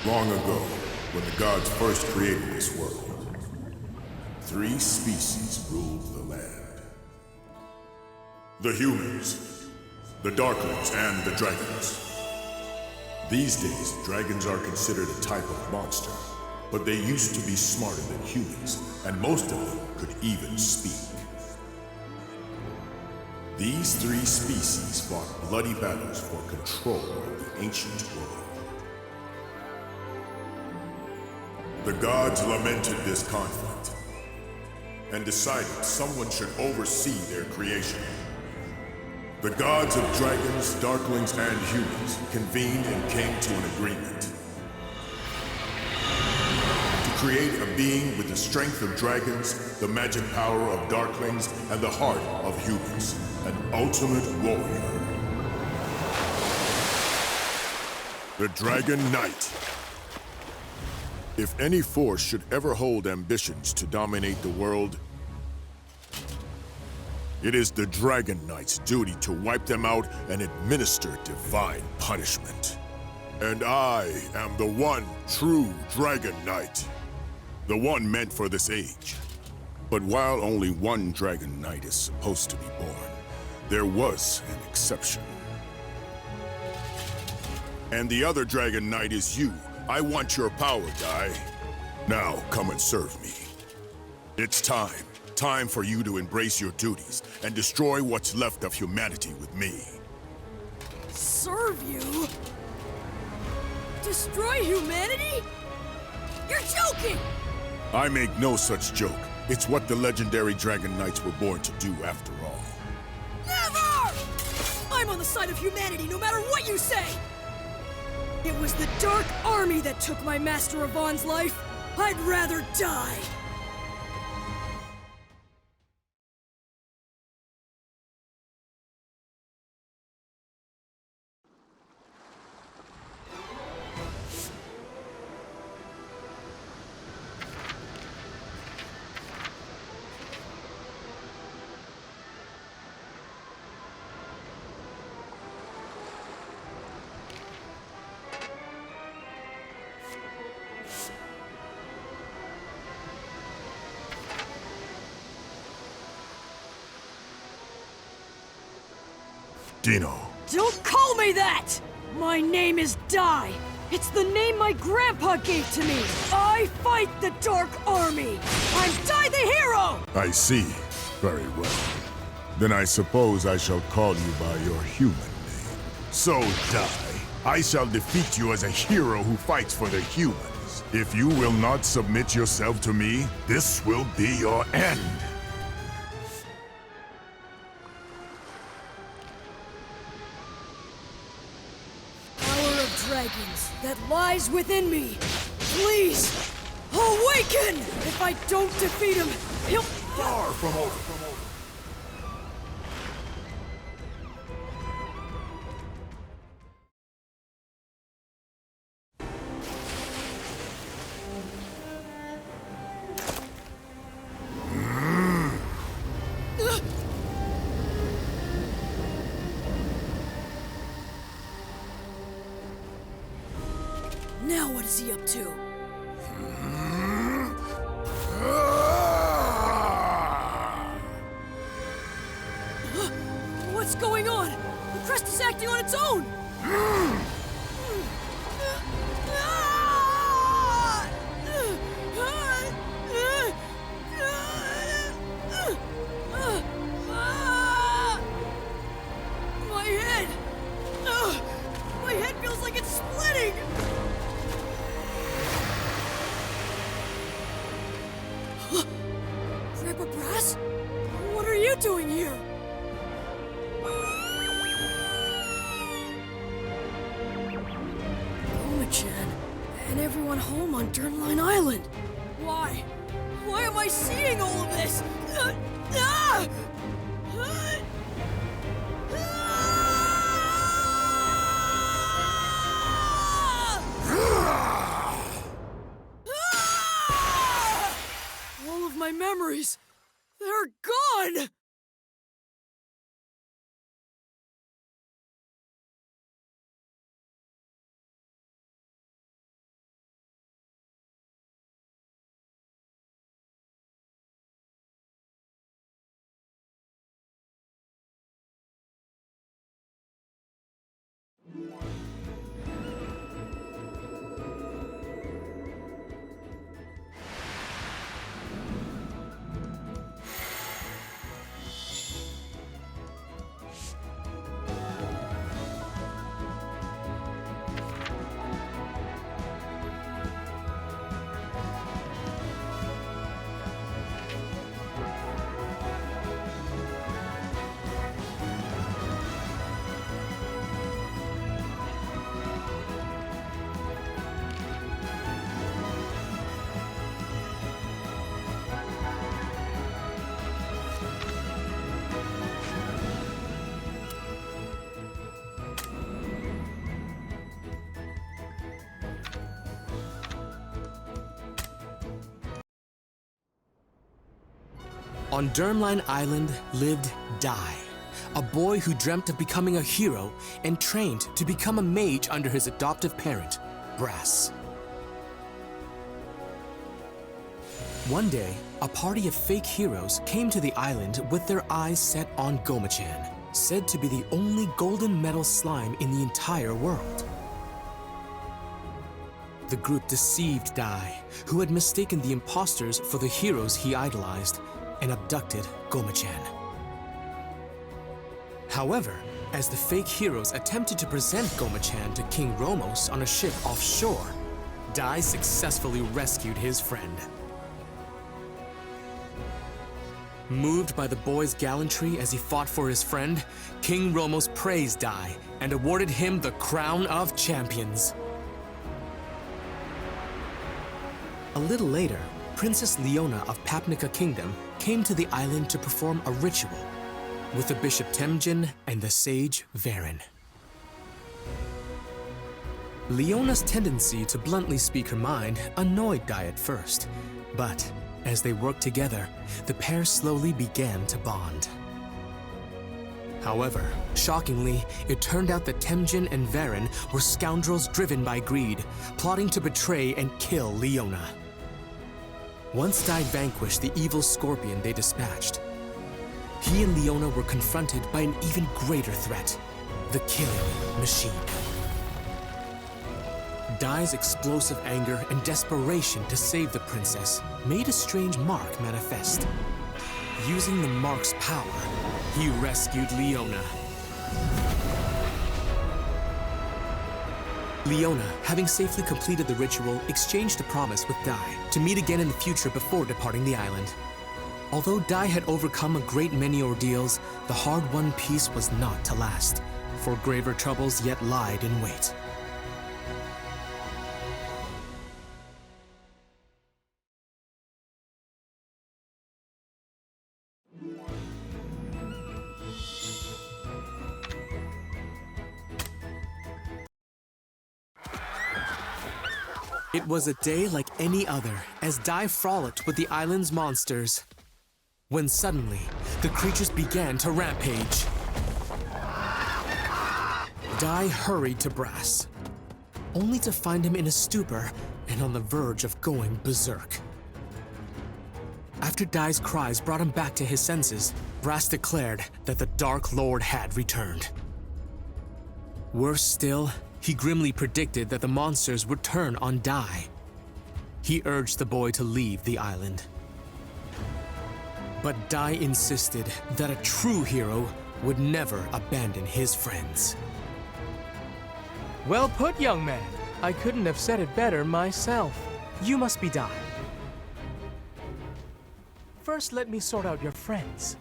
Long ago, when the gods first created this world, 3 species ruled the land. The humans, the darklings, and the dragons. These days, dragons are considered a type of monster, but they used to be smarter than humans, and most of them could even speak. These 3 species fought bloody battles for control of the ancient world. The gods lamented this conflict and decided someone should oversee their creation. The gods of dragons, darklings, and humans convened and came to an agreement to create a being with the strength of dragons, the magic power of darklings, and the heart of humans, an ultimate warrior. The Dragon Knight. If any force should ever hold ambitions to dominate the world, it is the Dragon Knight's duty to wipe them out and administer divine punishment. And I am the one true Dragon Knight, the one meant for this age. But while only one Dragon Knight is supposed to be born, there was an exception. And the other Dragon Knight is you. I want your power, Dai. Now, come and serve me. It's time. Time for you to embrace your duties and destroy what's left of humanity with me. Serve you? Destroy humanity? You're joking! I make no such joke. It's what the legendary Dragon Knights were born to do after all. Never! I'm on the side of humanity no matter what you say! It was the Dark Army that took my Master Avan's life. I'd rather die. Dino. Don't call me that! My name is Dai. It's the name my grandpa gave to me. I fight the Dark Army. I'm Dai the hero! I see. Very well. Then I suppose I shall call you by your human name. So, Dai, I shall defeat you as a hero who fights for the humans. If you will not submit yourself to me, this will be your end. Dragons that lies within me. Please, awaken! If I don't defeat him, he'll... Far from over. Now what is he up to? What's going on? The crest is acting on its own! My head! My head feels like it's splitting! Grandpa Brass? What are you doing here? Oma-chan, and everyone home on Durnline Island. Why? Why am I seeing all of this? All of my memories, they're gone! On Dermline Island lived Dai, a boy who dreamt of becoming a hero and trained to become a mage under his adoptive parent, Brass. One day, a party of fake heroes came to the island with their eyes set on Goma-chan, said to be the only golden metal slime in the entire world. The group deceived Dai, who had mistaken the imposters for the heroes he idolized, and abducted Goma-chan. However, as the fake heroes attempted to present Goma-chan to King Romos on a ship offshore, Dai successfully rescued his friend. Moved by the boy's gallantry as he fought for his friend, King Romos praised Dai and awarded him the Crown of Champions. A little later, Princess Leona of Papnica Kingdom came to the island to perform a ritual with the Bishop Temjin and the sage Varen. Leona's tendency to bluntly speak her mind annoyed Dai at first, but as they worked together, the pair slowly began to bond. However, shockingly, it turned out that Temjin and Varen were scoundrels driven by greed, plotting to betray and kill Leona. Once Dai vanquished the evil scorpion they dispatched, he and Leona were confronted by an even greater threat, the killing machine. Dai's explosive anger and desperation to save the princess made a strange mark manifest. Using the mark's power, he rescued Leona. Leona, having safely completed the ritual, exchanged a promise with Dai to meet again in the future before departing the island. Although Dai had overcome a great many ordeals, the hard-won peace was not to last, for graver troubles yet lied in wait. It was a day like any other as Dai frolicked with the island's monsters, when suddenly the creatures began to rampage. Dai hurried to Brass, only to find him in a stupor and on the verge of going berserk. After Dai's cries brought him back to his senses, Brass declared that the Dark Lord had returned. Worse still, he grimly predicted that the monsters would turn on Dai. He urged the boy to leave the island. But Dai insisted that a true hero would never abandon his friends. Well put, young man. I couldn't have said it better myself. You must be Dai. First, let me sort out your friends.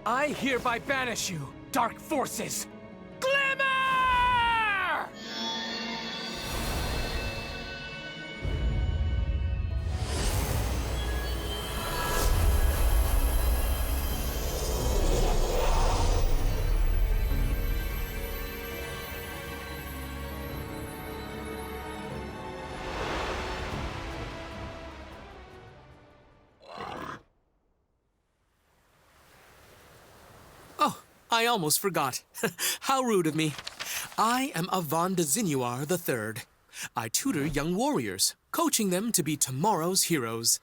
I hereby banish you, dark forces! Glimmer! I almost forgot. How rude of me. I am Avan de Zinuar III. I tutor young warriors, coaching them to be tomorrow's heroes.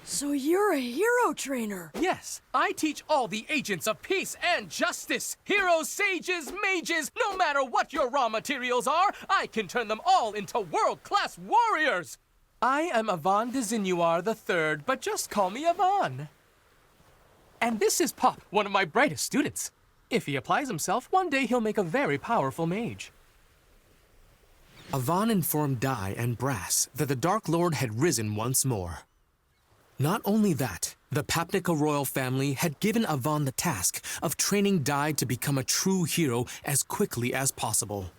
So you're a hero trainer? Yes, I teach all the agents of peace and justice. Heroes, sages, mages, no matter what your raw materials are, I can turn them all into world-class warriors. I am Avan de Zinuar III, but just call me Avan. And this is Pop, one of my brightest students. If he applies himself, one day he'll make a very powerful mage. Avan informed Dai and Brass that the Dark Lord had risen once more. Not only that, the Papnica royal family had given Avan the task of training Dai to become a true hero as quickly as possible.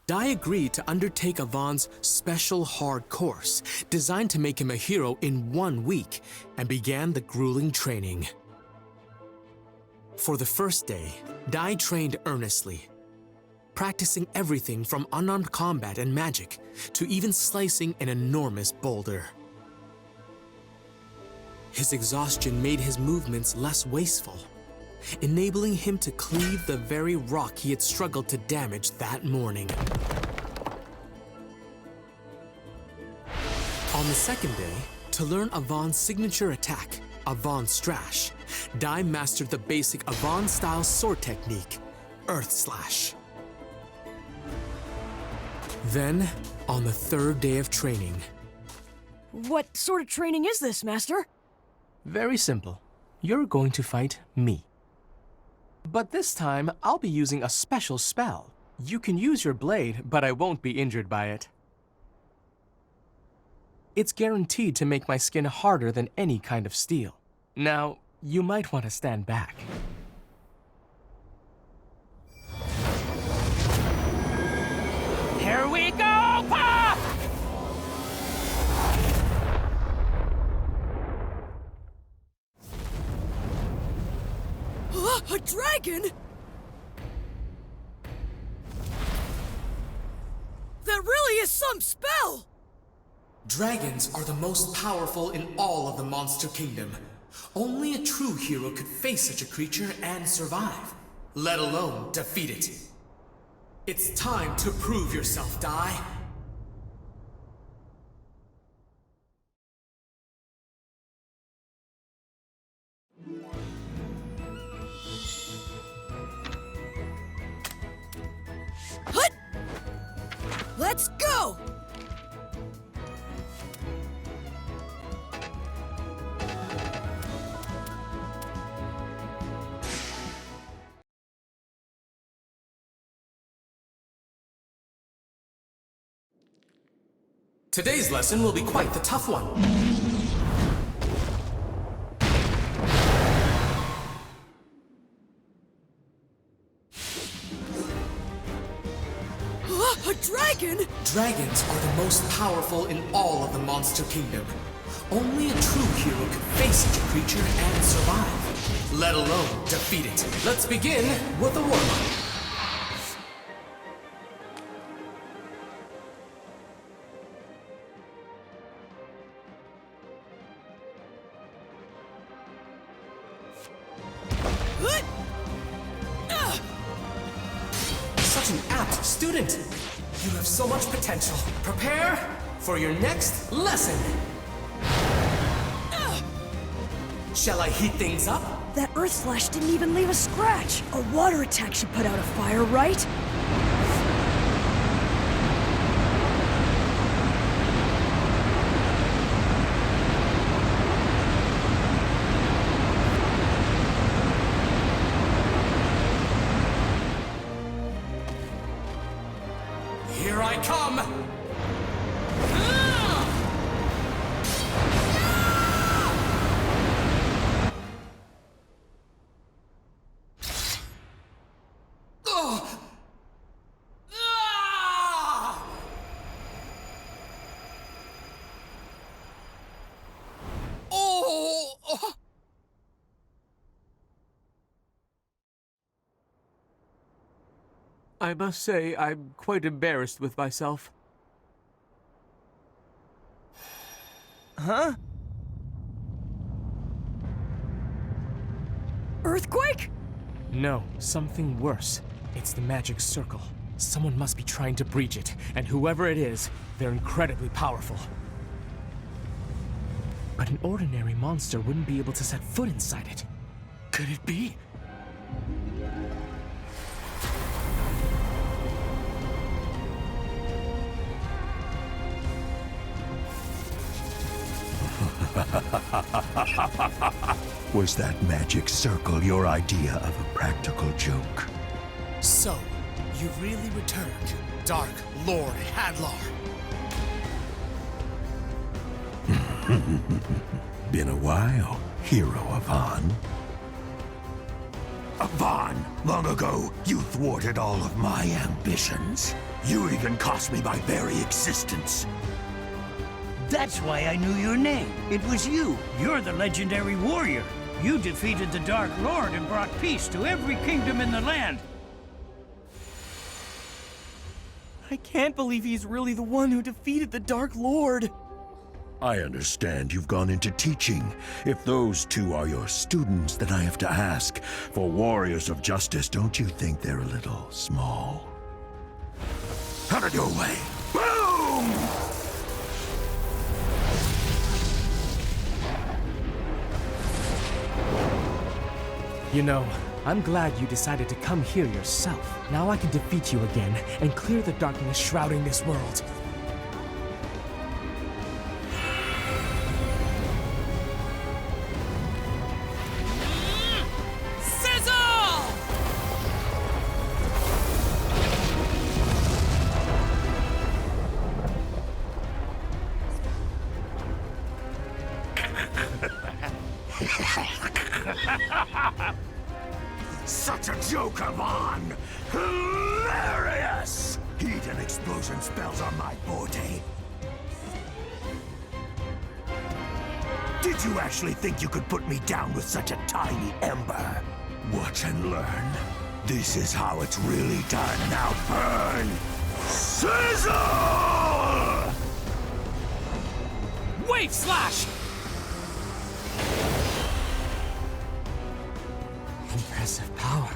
Dai agreed to undertake Avan's special hard course, designed to make him a hero in 1 week, and began the grueling training. For the first day, Dai trained earnestly, practicing everything from unarmed combat and magic to even slicing an enormous boulder. His exhaustion made his movements less wasteful, enabling him to cleave the very rock he had struggled to damage that morning. On the second day, to learn Avan's signature attack, Avan Strash, Dai mastered the basic Avan-style sword technique, Earth Slash. Then, on the third day of training... What sort of training is this, Master? Very simple. You're going to fight me. But this time, I'll be using a special spell. You can use your blade, but I won't be injured by it. It's guaranteed to make my skin harder than any kind of steel. Now, you might want to stand back. Here we go, Pop! A dragon? That really is some spell! Dragons are the most powerful in all of the Monster Kingdom. Only a true hero could face such a creature and survive, let alone defeat it. It's time to prove yourself, Dai. Hut! Let's go! Today's lesson will be quite the tough one. A dragon? Dragons are the most powerful in all of the Monster Kingdom. Only a true hero could face such a creature and survive, let alone defeat it. Let's begin with a warm-up. Such an apt student! You have so much potential. Prepare for your next lesson! Shall I heat things up? That Earth Slash didn't even leave a scratch. A water attack should put out a fire, right? Here I come! I must say, I'm quite embarrassed with myself. Huh? Earthquake? No, something worse. It's the magic circle. Someone must be trying to breach it, and whoever it is, they're incredibly powerful. But an ordinary monster wouldn't be able to set foot inside it. Could it be? Was that magic circle your idea of a practical joke? So, you really returned, Dark Lord Hadlar. Been a while, Hero Avan. Avan, long ago, you thwarted all of my ambitions. You even cost me my very existence. That's why I knew your name. It was you. You're the legendary warrior. You defeated the Dark Lord and brought peace to every kingdom in the land. I can't believe he's really the one who defeated the Dark Lord. I understand you've gone into teaching. If those two are your students, then I have to ask, for warriors of justice, don't you think they're a little small? Out of your way! Boom! You know, I'm glad you decided to come here yourself. Now I can defeat you again and clear the darkness shrouding this world. Such a joke, Avan! Hilarious! Heat and explosion spells are my forte. Did you actually think you could put me down with such a tiny ember? Watch and learn. This is how it's really done. Now burn! Sizzle! Wave Slash! Impressive power.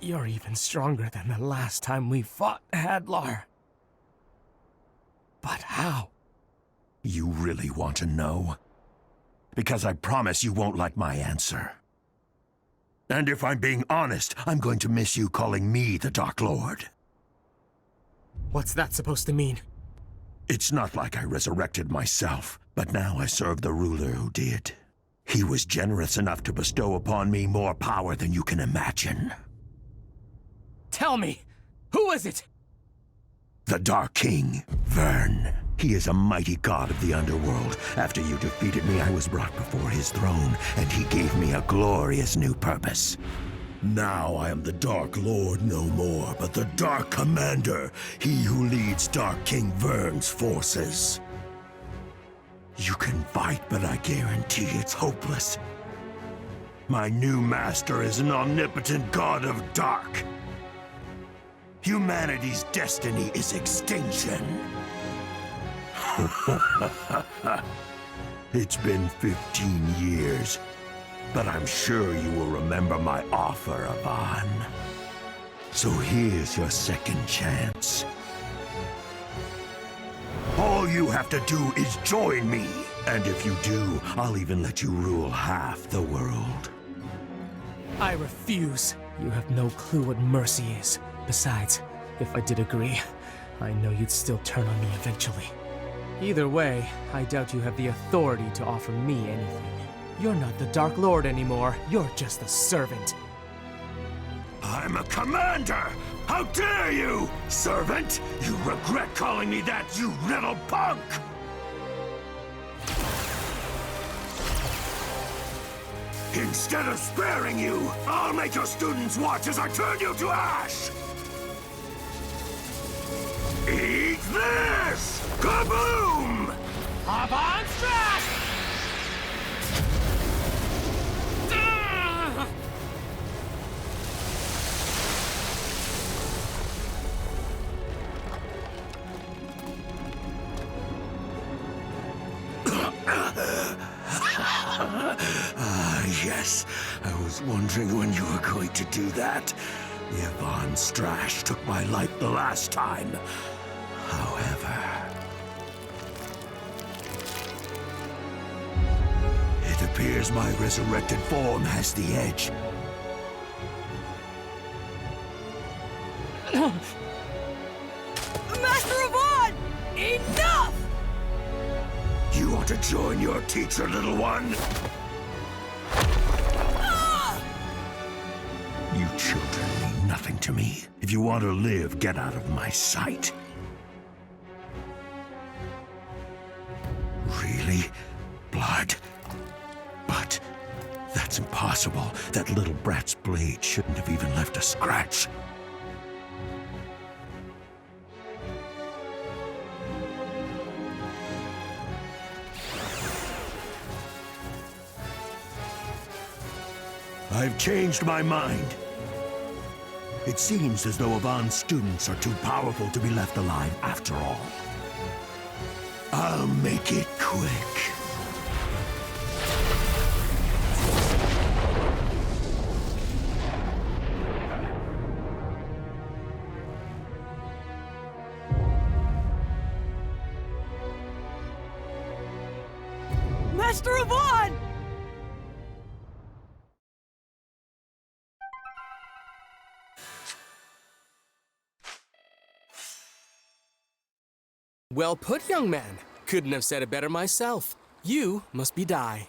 You're even stronger than the last time we fought, Hadlar. But how? You really want to know? Because I promise you won't like my answer. And if I'm being honest, I'm going to miss you calling me the Dark Lord. What's that supposed to mean? It's not like I resurrected myself, but now I serve the ruler who did. He was generous enough to bestow upon me more power than you can imagine. Tell me, who is it? The Dark King, Vern. He is a mighty god of the underworld. After you defeated me, I was brought before his throne, and he gave me a glorious new purpose. Now I am the Dark Lord no more, but the Dark Commander, he who leads Dark King Vern's forces. You can fight, but I guarantee it's hopeless. My new master is an omnipotent god of dark. Humanity's destiny is extinction. It's been 15 years, but I'm sure you will remember my offer, Avan. So here's your second chance. All you have to do is join me. And if you do, I'll even let you rule half the world. I refuse. You have no clue what mercy is. Besides, if I did agree, I know you'd still turn on me eventually. Either way, I doubt you have the authority to offer me anything. You're not the Dark Lord anymore. You're just a servant. I'm a commander! How dare you! Servant! You regret calling me that, you little punk! Instead of sparing you, I'll make your students watch as I turn you to ash! Eat this! Kaboom! Avan Strash! Yes. I was wondering when you were going to do that. The Avan Strash took my life the last time. However, it appears my resurrected form has the edge. Master Avan! Enough! You want to join your teacher, little one? You children mean nothing to me. If you want to live, get out of my sight. Really? Blood? But that's impossible. That little brat's blade shouldn't have even left a scratch. I've changed my mind. It seems as though Avan's students are too powerful to be left alive after all. I'll make it quick. Master Avan! Well put, young man. Couldn't have said it better myself. You must be Dai.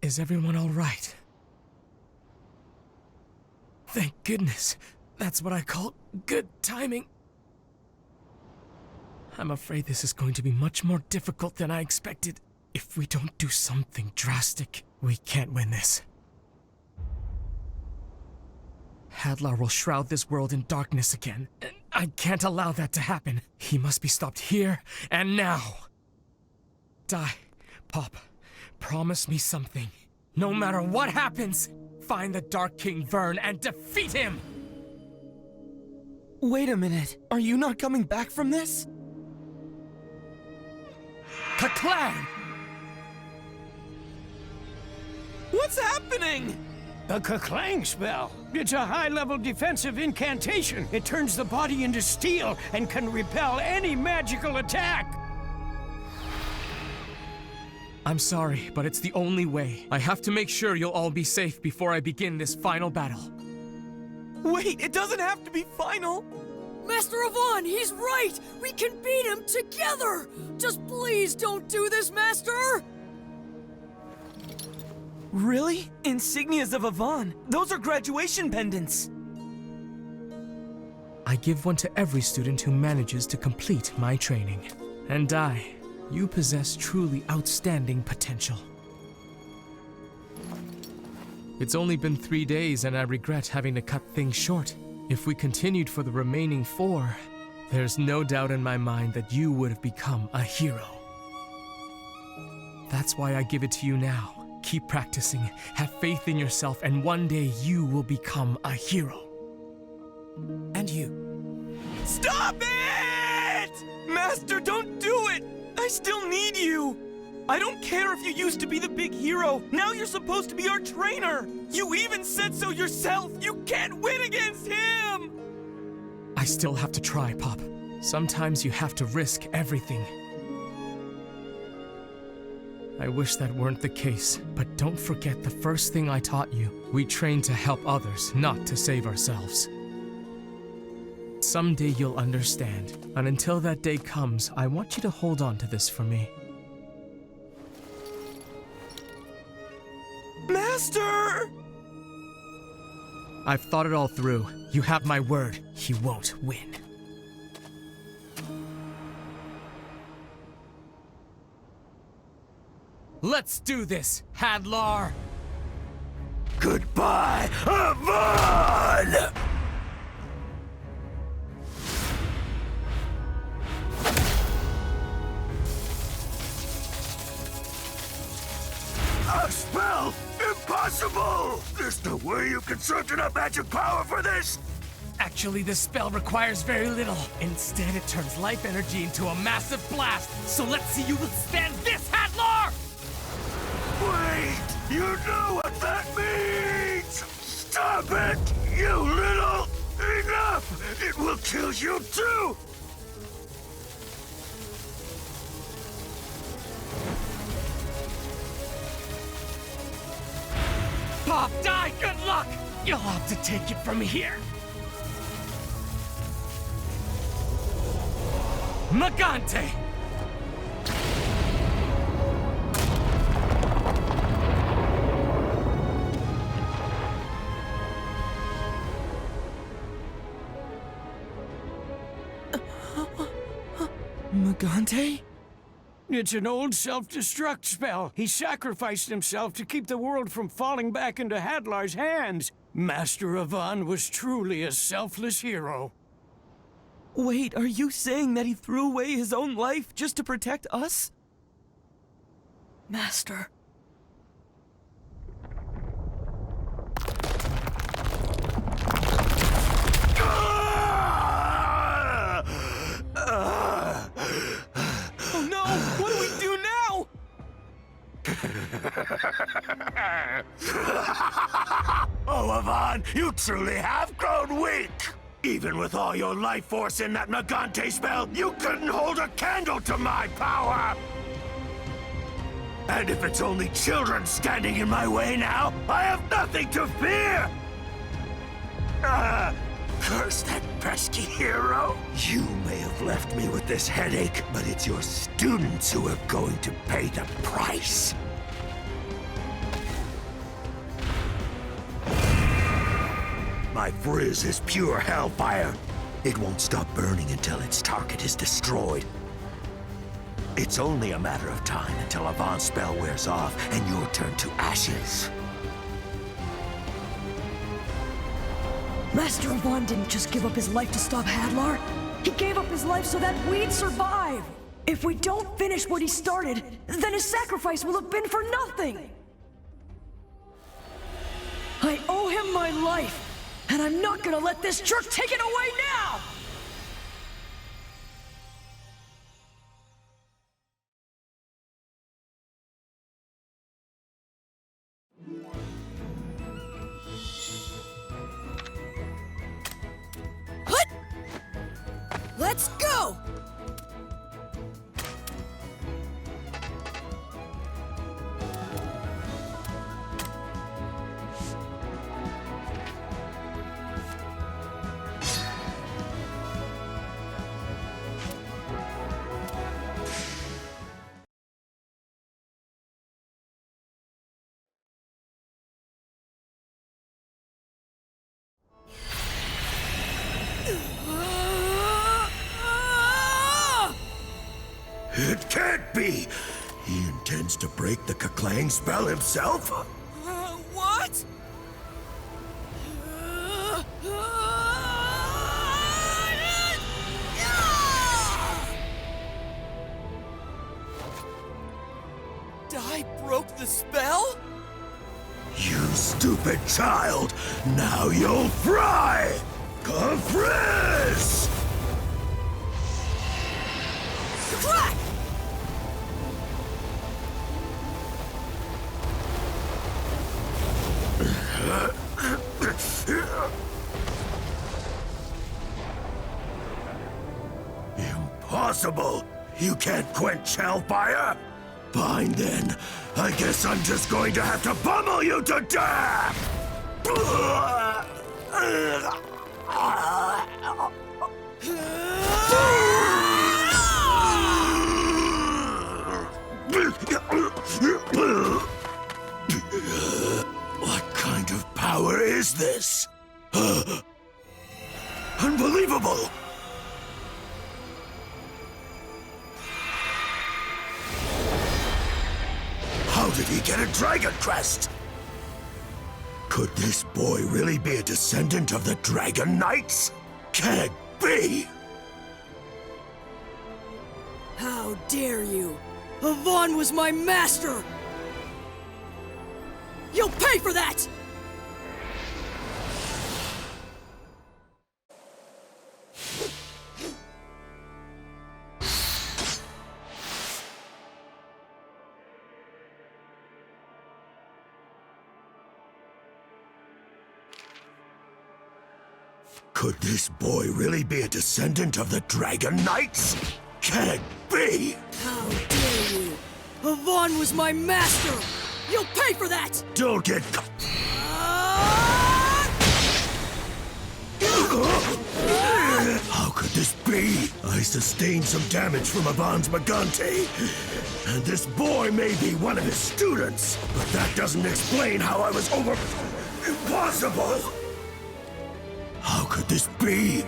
Is everyone all right? Thank goodness. That's what I call good timing. I'm afraid this is going to be much more difficult than I expected. If we don't do something drastic, we can't win this. Hadlar will shroud this world in darkness again. I can't allow that to happen. He must be stopped here and now. Dai, Pop, promise me something. No matter what happens, find the Dark King Vern and defeat him! Wait a minute. Are you not coming back from this? Kaklang! What's happening? The Kaklang spell. It's a high-level defensive incantation. It turns the body into steel and can repel any magical attack. I'm sorry, but it's the only way. I have to make sure you'll all be safe before I begin this final battle. Wait, it doesn't have to be final. Master Avan, he's right! We can beat him together! Just please don't do this, Master! Really? Insignias of Avan. Those are graduation pendants. I give one to every student who manages to complete my training. And you possess truly outstanding potential. It's only been 3 days and I regret having to cut things short. If we continued for the remaining 4, there's no doubt in my mind that you would have become a hero. That's why I give it to you now. Keep practicing, have faith in yourself, and one day you will become a hero. And you. Stop it! Master, don't do it! I still need you! I don't care if you used to be the big hero. Now you're supposed to be our trainer! You even said so yourself! You can't win against him! I still have to try, Pop. Sometimes you have to risk everything. I wish that weren't the case, but don't forget the first thing I taught you. We train to help others, not to save ourselves. Someday you'll understand, and until that day comes, I want you to hold on to this for me. Master! I've thought it all through. You have my word. He won't win. Let's do this, Hadlar! Goodbye, Avan! A spell? Impossible! There's no way you conserved enough magic power for this! Actually, this spell requires very little. Instead, it turns life energy into a massive blast. So let's see you withstand this, Hadlar! Wait! You know what that means! Stop it, you little... Enough! It will kill you too! off, die! Good luck! You'll have to take it from here. Magante! Magante? It's an old self-destruct spell. He sacrificed himself to keep the world from falling back into Hadlar's hands. Master Avan was truly a selfless hero. Wait, are you saying that he threw away his own life just to protect us? Master. Oh no! What do we do now? Oh, Avan, you truly have grown weak! Even with all your life force in that Magante spell, you couldn't hold a candle to my power! And if it's only children standing in my way now, I have nothing to fear! Curse that pesky hero! You may have left me with this headache, but it's your students who are going to pay the price. My frizz is pure hellfire. It won't stop burning until its target is destroyed. It's only a matter of time until Avan's spell wears off and you'll turn to ashes. Master Avan didn't just give up his life to stop Hadlar. He gave up his life so that we'd survive. If we don't finish what he started, then his sacrifice will have been for nothing. I owe him my life, and I'm not gonna let this jerk take it away now! Hut! Let's go! It can't be! He intends to break the Keklang spell himself? What? Dai broke the spell? You stupid child! Now you'll fry! Confrizz! Crack! Impossible! You can't quench hellfire? Fine then. I guess I'm just going to have to pummel you to death! What kind of power is this? Unbelievable! How did he get a dragon crest? Could this boy really be a descendant of the Dragon Knights? Can it be? How dare you! Avan was my master! You'll pay for that! Could this boy really be a descendant of the Dragon Knights? Can it be? How dare you! Avan was my master! You'll pay for that! Don't get... be? I sustained some damage from Avan's Magante, and this boy may be one of his students, but that doesn't explain how I was over... Impossible! How could this be?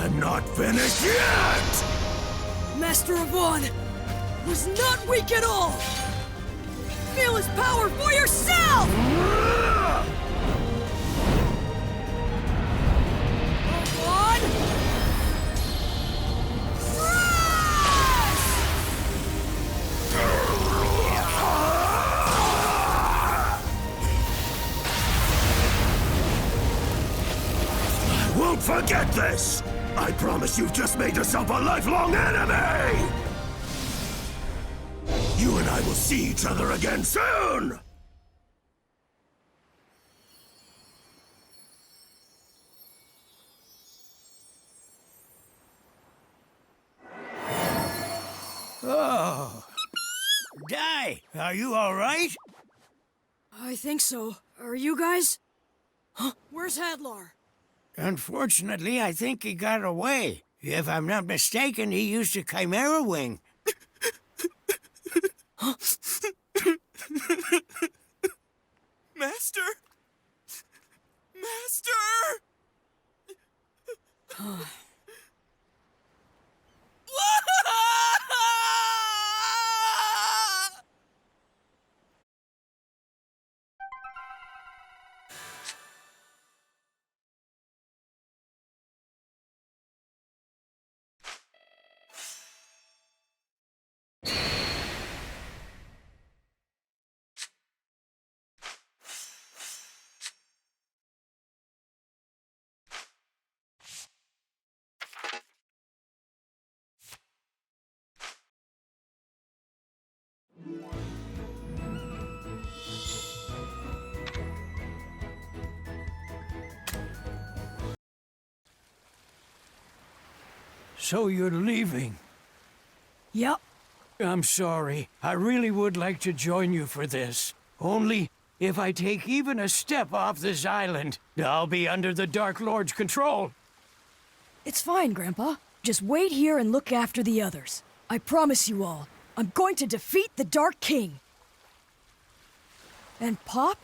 I'm not finished yet! Master Avan was not weak at all! Feel his power for yourself! Avan! I won't forget this! I promise you've just made yourself a lifelong enemy! You and I will see each other again soon! Oh. Dai, are you all right? I think so. Are you guys? Huh? Where's Hadlar? Unfortunately, I think he got away. If I'm not mistaken, he used a chimera wing. Master! Master! So you're leaving? Yep. I'm sorry. I really would like to join you for this. Only, if I take even a step off this island, I'll be under the Dark Lord's control. It's fine, Grandpa. Just wait here and look after the others. I promise you all, I'm going to defeat the Dark King. And Pop?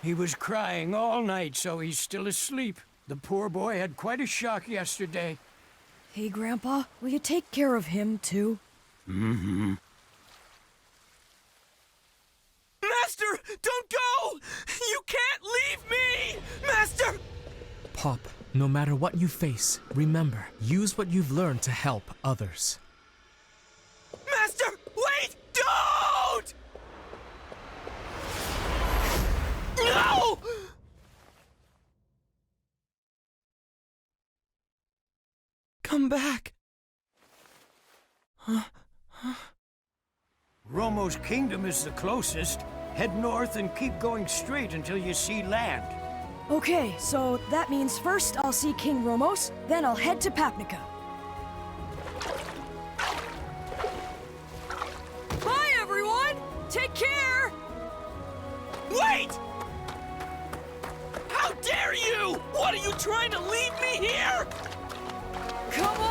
He was crying all night, so he's still asleep. The poor boy had quite a shock yesterday. Hey, Grandpa, will you take care of him, too? Mm-hmm. Master, don't go! You can't leave me! Master! Pop, no matter what you face, remember, use what you've learned to help others. Master, wait! Don't! No! Come back. Romo's kingdom is the closest. Head north and keep going straight until you see land. Okay, so that means first I'll see King Romos, then I'll head to Papnica. Bye, everyone! Take care! Wait! How dare you! What are you trying to leave me here? Come on!